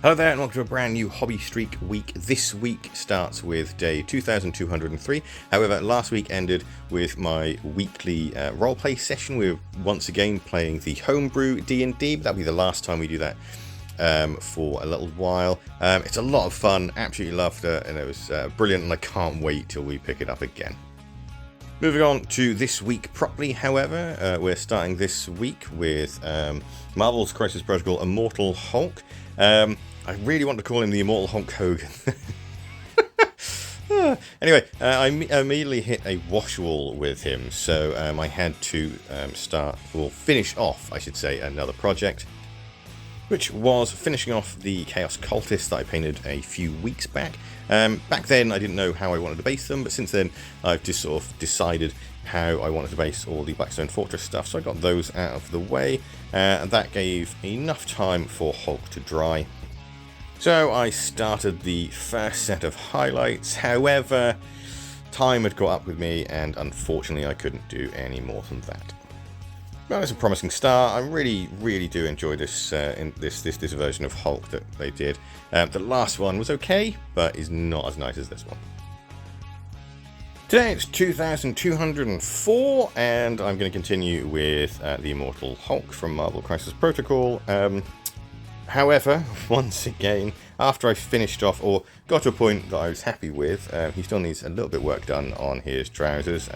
Hello there and welcome to a brand new Hobby Streak week. This week starts with day 2203. However, last week ended with my weekly roleplay session. We're once again playing the homebrew D&D, but that'll be the last time we do that for a little while. It's a lot of fun, absolutely loved it, and it was brilliant, and I can't wait till we pick it up again. Moving on to this week properly, however, we're starting this week with Marvel's Crisis Protocol Immortal Hulk. I really want to call him the Immortal Hulk Hogan. Anyway, I immediately hit a wash wall with him, so I had to finish off, I should say, another project, which was finishing off the Chaos Cultists that I painted a few weeks back. Back then, I didn't know how I wanted to base them, but since then, I've just sort of decided how I wanted to base all the Blackstone Fortress stuff, so I got those out of the way, and that gave enough time for Hulk to dry. So I started the first set of highlights. However, time had caught up with me, and unfortunately I couldn't do any more than that. Well, it's a promising start. I really do enjoy this this version of Hulk that they did. The last one was okay, but is not as nice as this one. Today it's 2204, and I'm going to continue with the Immortal Hulk from Marvel Crisis Protocol. However, once again, after I finished off, or got to a point that I was happy with, he still needs a little bit of work done on his trousers.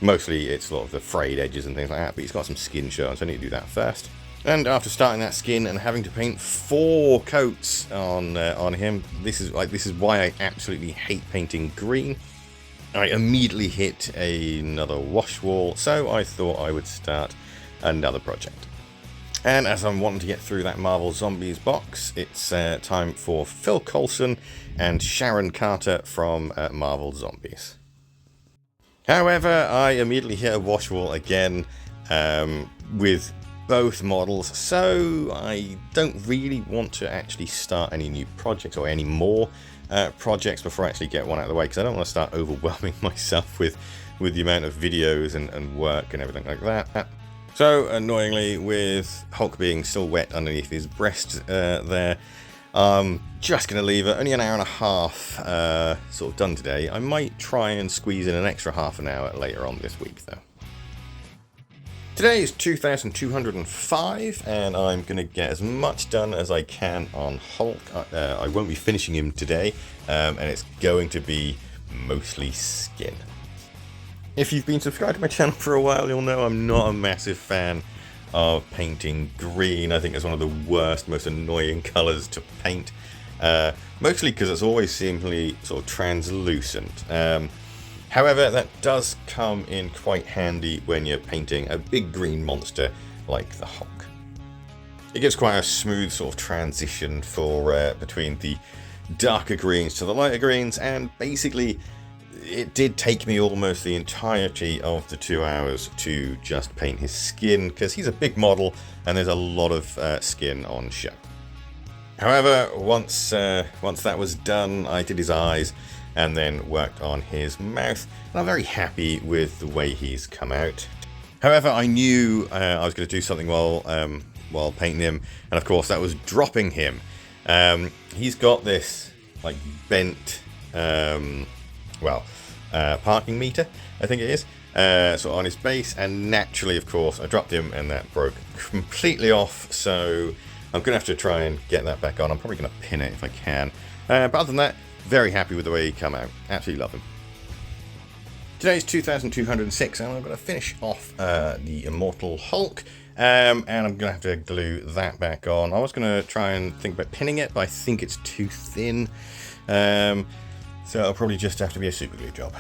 Mostly it's sort of the frayed edges and things like that, but he's got some skin showing, so I need to do that first. And after starting that skin and having to paint 4 coats on him, this is why I absolutely hate painting green. I immediately hit another wash wall, so I thought I would start another project. And as I'm wanting to get through that Marvel Zombies box, it's time for Phil Coulson and Sharon Carter from Marvel Zombies. However, I immediately hit a wash wall again with both models, so I don't really want to actually start any new projects or any more projects before I actually get one out of the way, because I don't want to start overwhelming myself with the amount of videos and work and everything like that. So, annoyingly, with Hulk being still wet underneath his breast there, I'm just going to leave it. Only an hour and a half sort of done today. I might try and squeeze in an extra half an hour later on this week, though. Today is 2205, and I'm going to get as much done as I can on Hulk. I won't be finishing him today, and it's going to be mostly skin. If you've been subscribed to my channel for a while, you'll know I'm not a massive fan of painting green. I think it's one of the worst, most annoying colours to paint. Mostly because it's always simply sort of translucent. However, that does come in quite handy when you're painting a big green monster like the Hulk. It gives quite a smooth sort of transition for between the darker greens to the lighter greens, and basically it did take me almost the entirety of the 2 hours to just paint his skin, because he's a big model and there's a lot of skin on show. However, once that was done, I did his eyes and then worked on his mouth, and I'm very happy with the way he's come out. However, I knew I was going to do something while painting him, and of course that was dropping him. He's got this like bent parking meter, I think it is, so on his base, and naturally, of course, I dropped him and that broke completely off, so I'm going to have to try and get that back on. I'm probably going to pin it if I can, but other than that, very happy with the way he come out. Absolutely love him. Today's 2206, and I'm going to finish off the Immortal Hulk, and I'm going to have to glue that back on. I was going to try and think about pinning it, but I think it's too thin. So it'll probably just have to be a super glue job.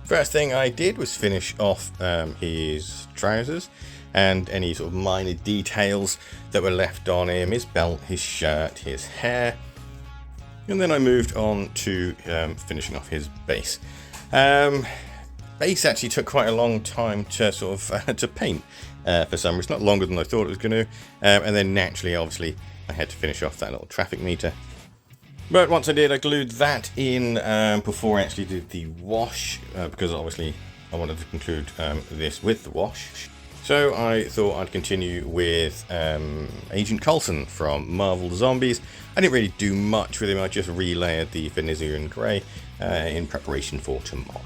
First thing I did was finish off his trousers and any sort of minor details that were left on him, his belt, his shirt, his hair. And then I moved on to finishing off his base. Base actually took quite a long time to sort of to paint for some reason, not longer than I thought it was going to. And then naturally, obviously, I had to finish off that little traffic meter. But once I did, I glued that in before I actually did the wash, because obviously I wanted to conclude this with the wash. So I thought I'd continue with Agent Coulson from Marvel Zombies. I didn't really do much with him, I just relayered the Venezuelan Grey in preparation for tomorrow.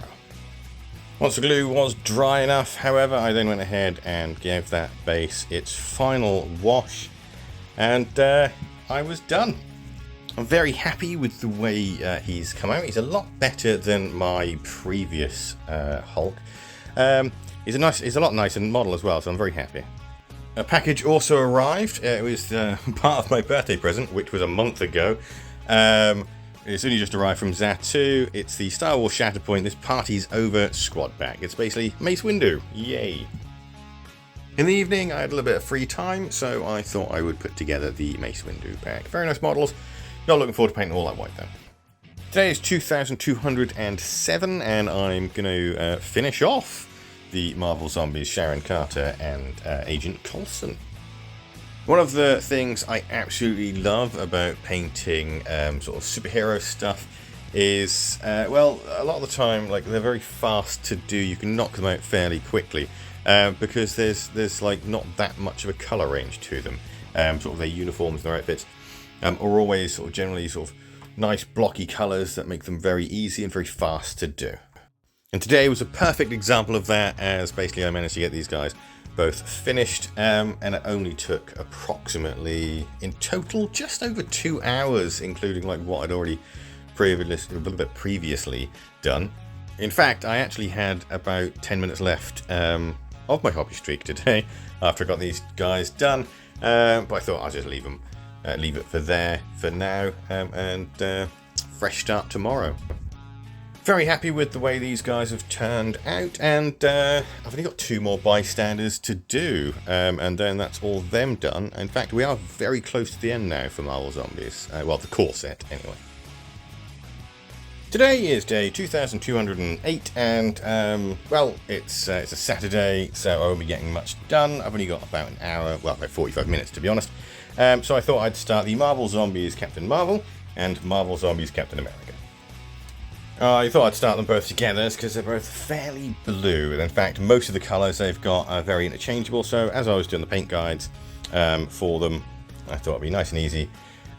Once the glue was dry enough, however, I then went ahead and gave that base its final wash, and I was done. I'm very happy with the way he's come out. He's a lot better than my previous Hulk. He's a lot nicer model as well, so I'm very happy. A package also arrived. It was part of my birthday present, which was a month ago. It's only just arrived from Zatu. It's the Star Wars Shatterpoint, this party's over squad pack. It's basically Mace Windu. Yay! In the evening, I had a little bit of free time, so I thought I would put together the Mace Windu pack. Very nice models. Not looking forward to painting all that white though. Today is 2207, and I'm going to finish off the Marvel Zombies Sharon Carter and Agent Coulson. One of the things I absolutely love about painting sort of superhero stuff is, well, a lot of the time, like, they're very fast to do. You can knock them out fairly quickly because there's like not that much of a color range to them. Sort of their uniforms and their outfits are always sort of generally sort of nice blocky colors that make them very easy and very fast to do. And today was a perfect example of that, as basically I managed to get these guys both finished, and it only took approximately, in total, just over 2 hours, including like what I'd already previously done. In fact, I actually had about 10 minutes left of my hobby streak today after I got these guys done, but I thought I'll just leave it for now, and fresh start tomorrow. Very happy with the way these guys have turned out, and I've only got 2 more bystanders to do, and then that's all them done. In fact, we are very close to the end now for Marvel Zombies. Well, the core set, anyway. Today is day 2208, and, well, it's a Saturday, so I won't be getting much done. I've only got about an hour, well, about 45 minutes to be honest. So I thought I'd start the Marvel Zombies Captain Marvel and Marvel Zombies Captain America. I thought I'd start them both together because they're both fairly blue. In fact, most of the colours they've got are very interchangeable, so as I was doing the paint guides for them, I thought it'd be nice and easy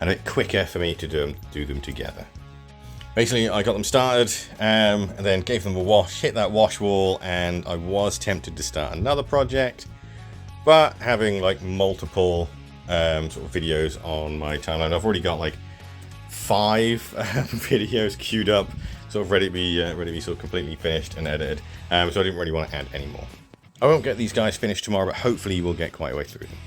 and a bit quicker for me to do them together. Basically, I got them started and then gave them a wash, hit that wash wall, and I was tempted to start another project, but having like multiple sort of videos on my timeline, I've already got like 5 videos queued up, sort of ready to be sort of completely finished and edited, so I didn't really want to add any more. I won't get these guys finished tomorrow, but hopefully we'll get quite a way through them.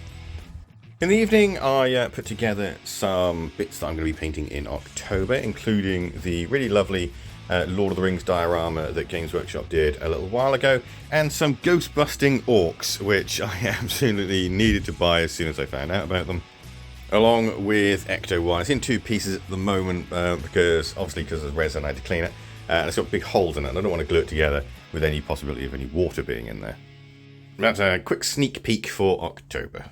In the evening, I put together some bits that I'm going to be painting in October, including the really lovely Lord of the Rings diorama that Games Workshop did a little while ago, and some ghost-busting orcs, which I absolutely needed to buy as soon as I found out about them, along with Ecto 1. It's in 2 pieces at the moment, because of resin I had to clean it, and it's got big holes in it, and I don't want to glue it together with any possibility of any water being in there. That's a quick sneak peek for October.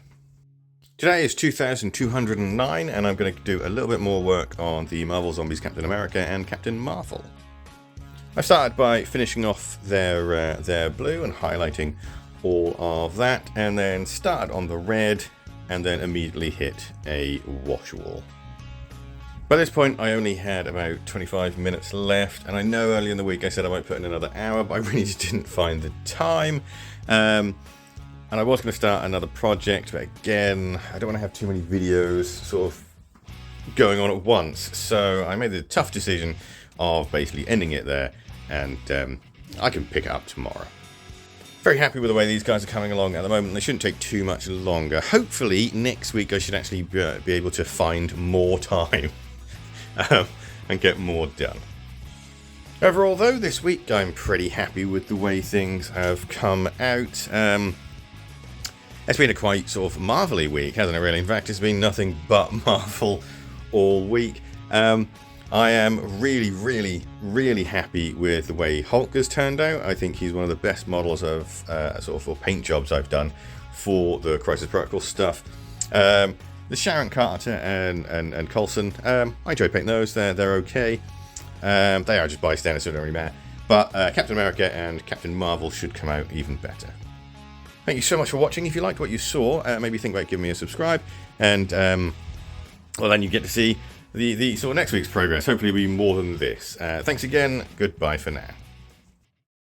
Today is 2209, and I'm going to do a little bit more work on the Marvel Zombies Captain America and Captain Marvel. I started by finishing off their blue and highlighting all of that, and then started on the red, and then immediately hit a wash wall. By this point, I only had about 25 minutes left, and I know earlier in the week I said I might put in another hour, but I really just didn't find the time. And I was going to start another project, but again, I don't want to have too many videos sort of going on at once. So I made the tough decision of basically ending it there, and I can pick it up tomorrow. Very happy with the way these guys are coming along at the moment. They shouldn't take too much longer. Hopefully next week I should actually be able to find more time and get more done. Overall though, this week I'm pretty happy with the way things have come out. It's been a quite sort of Marvel-y week, hasn't it really? In fact, it's been nothing but Marvel all week. I am really, really, really happy with the way Hulk has turned out. I think he's one of the best models of sort of for paint jobs I've done for the Crisis Protocol stuff. The Sharon Carter and Coulson, I enjoy painting those. They're okay. They are just bystanders, so it don't really matter. But Captain America and Captain Marvel should come out even better. Thank you so much for watching. If you liked what you saw, maybe think about giving me a subscribe, and well, then you get to see the sort of next week's progress. Hopefully it'll be more than this. Thanks again. Goodbye for now.